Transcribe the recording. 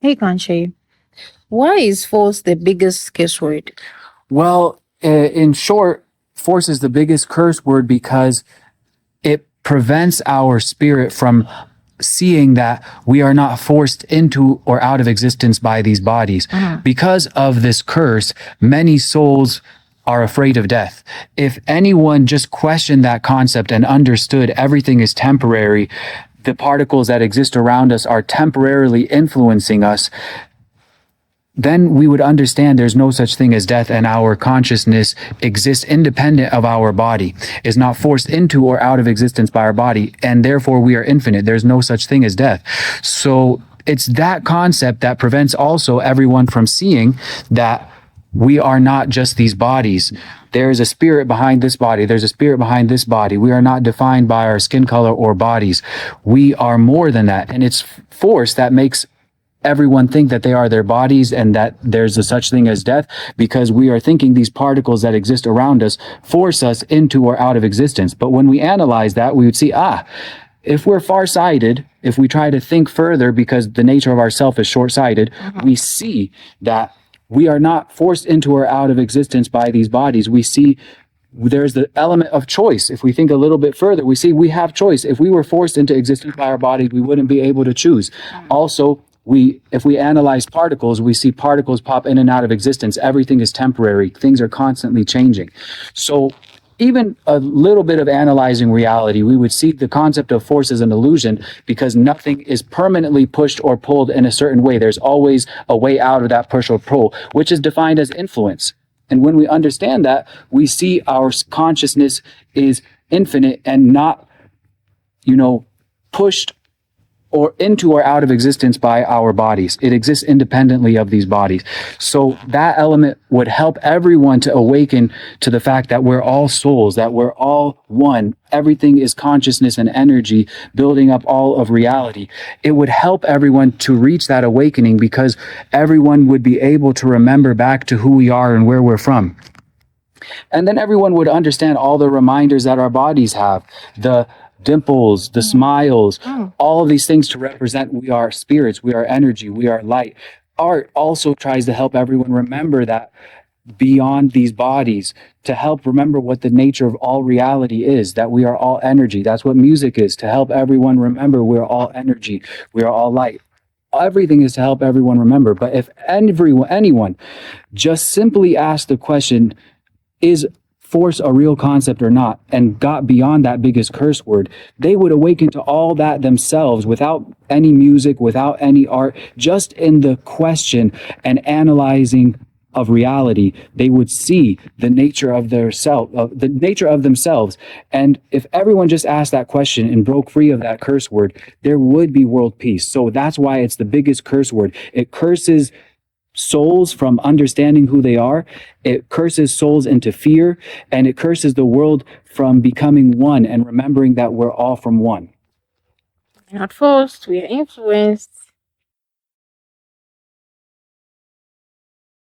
Hey Kanche, why is force the biggest curse word? Well, in short, force is the biggest curse word because it prevents our spirit from seeing that we are not forced into or out of existence by these bodies. Because of this curse, many souls are afraid of death. If anyone just questioned that concept and understood everything is temporary, the particles that exist around us are temporarily influencing us, then we would understand there's no such thing as death, and our consciousness exists independent of our body, is not forced into or out of existence by our body, and therefore we are infinite. There's no such thing as death. So it's that concept that prevents also everyone from seeing that we are not just these bodies. There's a spirit behind this body. There's a spirit behind this body. We are not defined by our skin color or bodies. We are more than that. And it's force that makes everyone think that they are their bodies and that there's a such thing as death, because we are thinking these particles that exist around us force us into or out of existence. But when we analyze that, we would see, if we're farsighted, if we try to think further, because the nature of ourself is short-sighted, we see that we are not forced into or out of existence by these bodies. We see there's the element of choice. If we think a little bit further, we see we have choice. If we were forced into existence by our bodies, we wouldn't be able to choose. Also, if we analyze particles, we see particles pop in and out of existence. Everything is temporary. Things are constantly changing. So even a little bit of analyzing reality, we would see the concept of force as an illusion, because nothing is permanently pushed or pulled in a certain way. There's always a way out of that push or pull, which is defined as influence. And when we understand that, we see our consciousness is infinite and not, pushed or into or out of existence by our bodies. It exists independently of these bodies. So that element would help everyone to awaken to the fact that we're all souls, that we're all one. Everything is consciousness and energy building up all of reality. It would help everyone to reach that awakening, because everyone would be able to remember back to who we are and where we're from. And then everyone would understand all the reminders that our bodies have, the dimples, the smiles, all of these things to represent we are spirits, we are energy, we are light. Art also tries to help everyone remember that beyond these bodies, to help remember what the nature of all reality is, that we are all energy. That's what music is, to help everyone remember we're all energy, we are all light. Everything is to help everyone remember. But if anyone just simply asked the question, is force a real concept or not, and got beyond that biggest curse word, they would awaken to all that themselves without any music, without any art, just in the question and analyzing of reality. They would see the nature of the nature of themselves. And if everyone just asked that question and broke free of that curse word, there would be world peace. So that's why it's the biggest curse word. It curses souls from understanding who they are. It curses souls into fear, and it curses the world from becoming one and remembering that we're all from one. We're not forced, we are influenced.